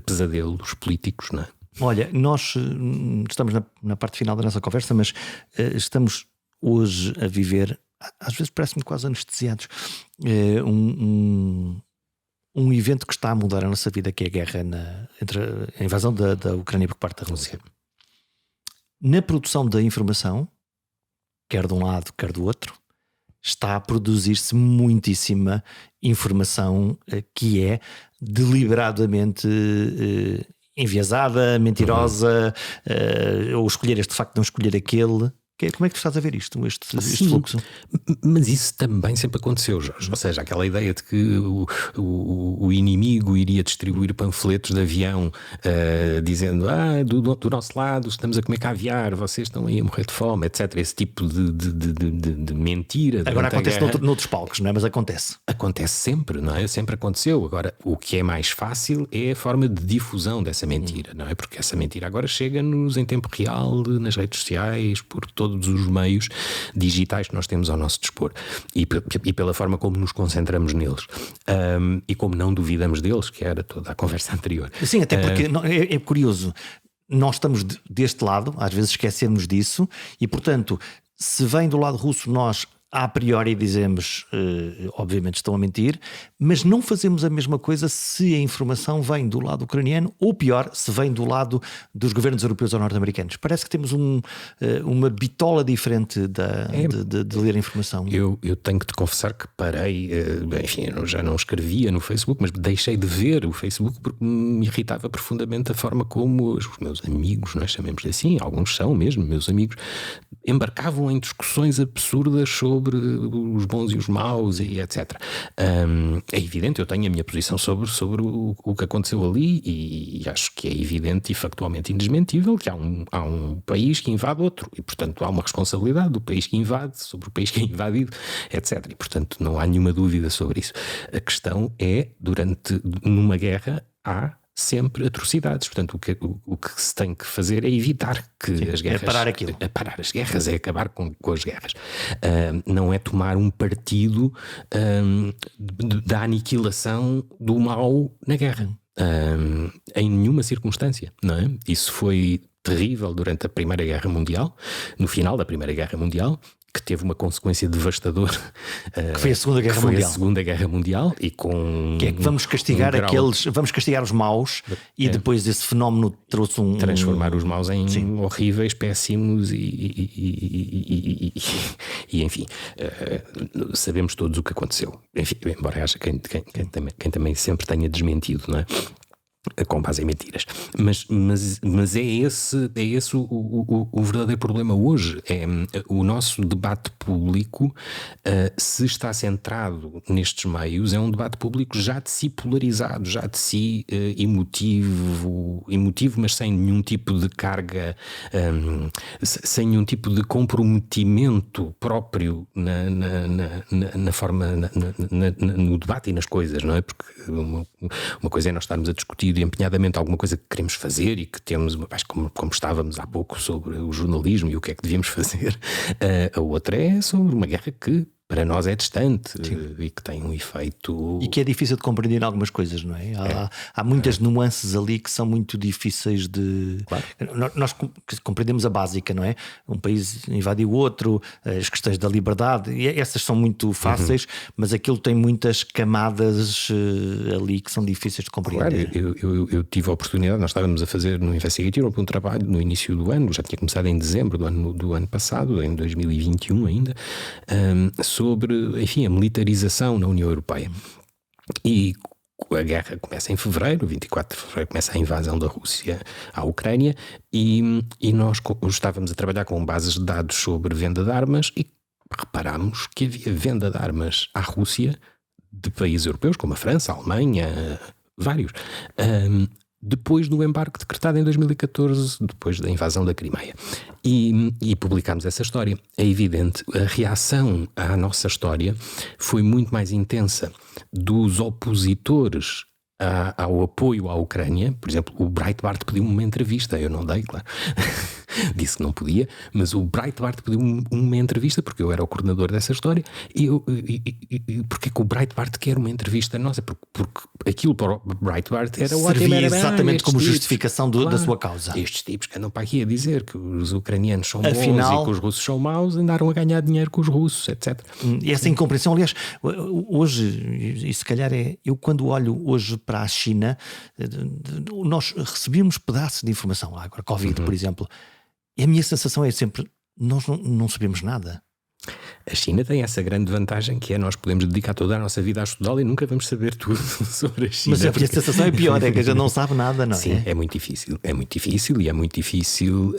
pesadelos políticos, não é? Olha, nós estamos na parte final da nossa conversa, mas estamos hoje a viver, às vezes parece-me quase anestesiados, um evento que está a mudar a nossa vida, que é a guerra entre a invasão da Ucrânia por parte da Rússia. Na produção da informação, quer de um lado, quer do outro, está a produzir-se muitíssima informação que é deliberadamente enviesada, mentirosa, ou escolher este facto, não escolher aquele. Como é que tu estás a ver isto, este fluxo? Mas isso também sempre aconteceu, Jorge. Ou seja, aquela ideia de que o inimigo iria distribuir panfletos de avião dizendo do nosso lado estamos a comer caviar, vocês estão aí a morrer de fome, etc. Esse tipo de mentira. Agora acontece noutros palcos, não é? Mas acontece. Acontece sempre, não é? Sempre aconteceu. Agora, o que é mais fácil é a forma de difusão dessa mentira, não é? Porque essa mentira agora chega-nos em tempo real, nas redes sociais, por todos os meios digitais que nós temos ao nosso dispor e pela forma como nos concentramos neles e como não duvidamos deles, que era toda a conversa anterior. Sim, até porque é curioso, nós estamos deste lado, às vezes esquecemos disso e portanto se vem do lado russo nós a priori dizemos, obviamente estão a mentir, mas não fazemos a mesma coisa se a informação vem do lado ucraniano ou pior, se vem do lado dos governos europeus ou norte-americanos. Parece que temos uma bitola diferente de ler a informação. Eu tenho que te confessar que parei, enfim, eu já não escrevia no Facebook, mas deixei de ver o Facebook porque me irritava profundamente a forma como os meus amigos, nós chamemos assim, alguns são mesmo meus amigos, embarcavam em discussões absurdas sobre os bons e os maus e etc. É evidente, eu tenho a minha posição sobre o que aconteceu ali e acho que é evidente e factualmente indesmentível que há um país que invade outro e portanto há uma responsabilidade do país que invade sobre o país que é invadido, etc. E portanto não há nenhuma dúvida sobre isso. A questão é, numa guerra há sempre atrocidades. Portanto, o que se tem que fazer é evitar que as guerras... É parar aquilo. É parar as guerras, é acabar com as guerras. Não é tomar um partido da aniquilação do mal na guerra. Em nenhuma circunstância, não é? Isso foi terrível durante a Primeira Guerra Mundial, no final da Primeira Guerra Mundial, que teve uma consequência devastadora, que foi a Segunda Guerra foi Mundial. A Segunda Guerra Mundial e com que é que vamos castigar vamos castigar os maus e depois esse fenómeno trouxe transformar os maus em horríveis, péssimos e enfim, sabemos todos o que aconteceu. Enfim, embora haja quem também sempre tenha desmentido, não é? com base em mentiras. Mas é esse o verdadeiro problema hoje. É o nosso debate público, se está centrado nestes meios, é um debate público já de si polarizado, já de si emotivo, mas sem nenhum tipo de carga, sem nenhum tipo de comprometimento próprio na forma, no debate e nas coisas, não é? Porque uma coisa é nós estarmos a discutir empenhadamente alguma coisa que queremos fazer e que temos, como estávamos há pouco sobre o jornalismo e o que é que devíamos fazer. A outra é sobre uma guerra que para nós é distante. Sim. E que tem um efeito... E que é difícil de compreender algumas coisas, não é? Há muitas nuances ali que são muito difíceis de... Claro. Nós compreendemos a básica, não é? Um país invadiu outro, as questões da liberdade, e essas são muito fáceis, mas aquilo tem muitas camadas ali que são difíceis de compreender. Claro, eu tive a oportunidade, nós estávamos a fazer no Investigate Europe um trabalho no início do ano, já tinha começado em dezembro do ano passado, em 2021 ainda, sobre, enfim, a militarização na União Europeia. E a guerra começa em fevereiro, 24 de fevereiro começa a invasão da Rússia à Ucrânia, e nós estávamos a trabalhar com bases de dados sobre venda de armas e reparámos que havia venda de armas à Rússia de países europeus, como a França, a Alemanha, vários, depois do embarque decretado em 2014, depois da invasão da Crimeia. E publicámos essa história. É evidente, a reação à nossa história foi muito mais intensa dos opositores ao apoio à Ucrânia. Por exemplo, o Breitbart pediu-me uma entrevista, eu não dei, claro. Disse que não podia, mas o Breitbart pediu-me uma entrevista porque eu era o coordenador dessa história. E porque que o Breitbart quer uma entrevista nossa? Porque aquilo para o Breitbart era ótimo. Servia exatamente como justificação da sua causa. Estes tipos que andam para aqui a dizer que os ucranianos são bons e que os russos são maus, andaram a ganhar dinheiro com os russos, etc. E essa incompreensão, aliás, hoje, e se calhar eu quando olho hoje para a China, nós recebemos pedaços de informação, agora Covid, por exemplo, e a minha sensação é sempre, nós não sabemos nada. A China tem essa grande vantagem que é nós podemos dedicar toda a nossa vida a estudá-la e nunca vamos saber tudo sobre a China. Mas a minha sensação é pior, é que a gente não sabe nada, não é? Sim, é muito difícil e é muito difícil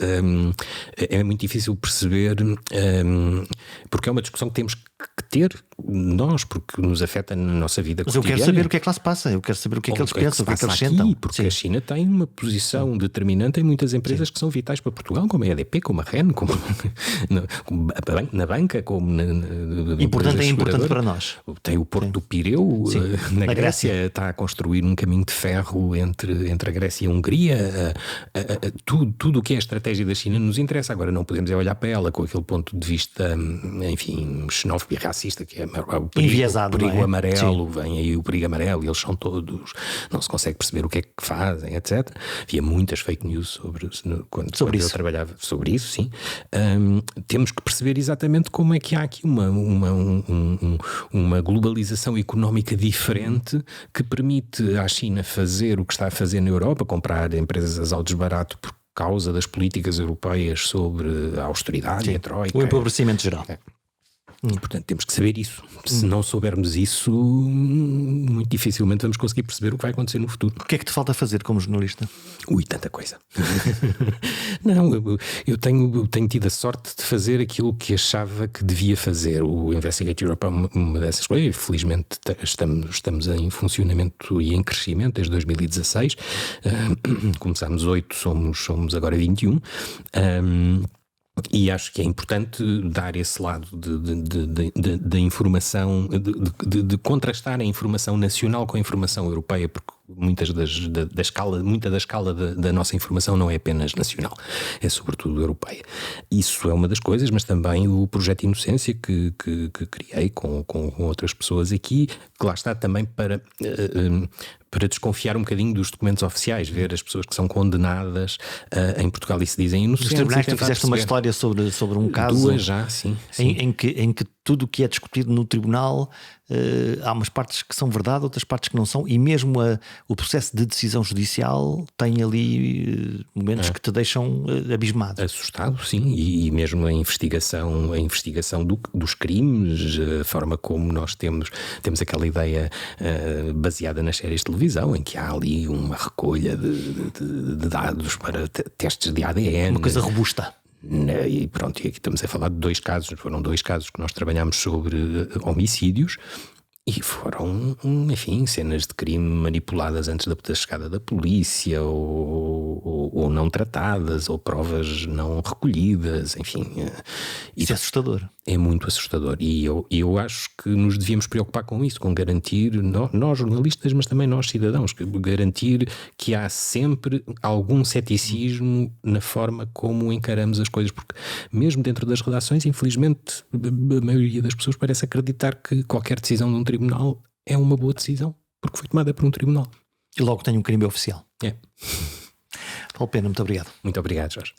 perceber, porque é uma discussão que temos que ter nós, porque nos afeta na nossa vida cotidiana. Mas eu quero saber o que é que lá se passa, eu quero saber o que é que eles pensam, o que é que eles sentem. Porque a China tem uma posição determinante em muitas empresas que são vitais para Portugal, como a EDP, como a REN, como na banca, como e portanto é importante para nós. Tem o Porto do Pireu, na Grécia está a construir um caminho de ferro entre a Grécia e a Hungria. Tudo o que é a estratégia da China nos interessa. Agora não podemos olhar para ela com aquele ponto de vista, enfim, xenófobo e racista, que é o perigo amarelo. Vem aí o perigo amarelo e eles são todos, não se consegue perceber o que é que fazem, etc. Havia muitas fake news quando eu trabalhava sobre isso, sim. Temos que perceber exatamente como é que há aqui uma globalização económica diferente que permite à China fazer o que está a fazer na Europa, comprar empresas ao desbarato por causa das políticas europeias sobre a austeridade e a troika. O empobrecimento geral. E, portanto, temos que saber isso. Se não soubermos isso, muito dificilmente vamos conseguir perceber o que vai acontecer no futuro. O que é que te falta fazer como jornalista? Tanta coisa. Não, eu tenho tido a sorte de fazer aquilo que achava que devia fazer. O Investigate Europe é uma dessas coisas. Felizmente estamos em funcionamento e em crescimento desde 2016. Começámos 8, somos agora 21. E acho que é importante dar esse lado de informação, de contrastar a informação nacional com a informação europeia, porque muita da escala da nossa informação não é apenas nacional, é sobretudo europeia. Isso é uma das coisas, mas também o projeto Inocência que criei com outras pessoas aqui, que lá está também para desconfiar um bocadinho dos documentos oficiais, ver as pessoas que são condenadas em Portugal e se dizem inocentes. Nos tribunais tu fizeste uma história sobre um caso. 2 já, sim. Em que tudo o que é discutido no tribunal, há umas partes que são verdade, outras partes que não são, e mesmo o processo de decisão judicial tem ali momentos que te deixam abismado. Assustado, sim, e mesmo a investigação dos crimes, a forma como nós temos aquela ideia baseada nas séries televisivas, televisão, em que há ali uma recolha de dados para testes de ADN. Uma coisa robusta. E pronto, e aqui estamos a falar de 2 casos, foram 2 casos que nós trabalhámos sobre homicídios. E foram, enfim, cenas de crime manipuladas antes da chegada da polícia, ou não tratadas, ou provas não recolhidas, enfim. Isso é assustador. É muito assustador. E eu acho que nos devíamos preocupar com isso, com garantir, nós jornalistas, mas também nós cidadãos, garantir que há sempre algum ceticismo na forma como encaramos as coisas, porque mesmo dentro das redações, infelizmente, a maioria das pessoas parece acreditar que qualquer decisão de um tribunal é uma boa decisão, porque foi tomada por um tribunal. E logo tem um crime oficial. É. Paulo Pena, muito obrigado. Muito obrigado, Jorge.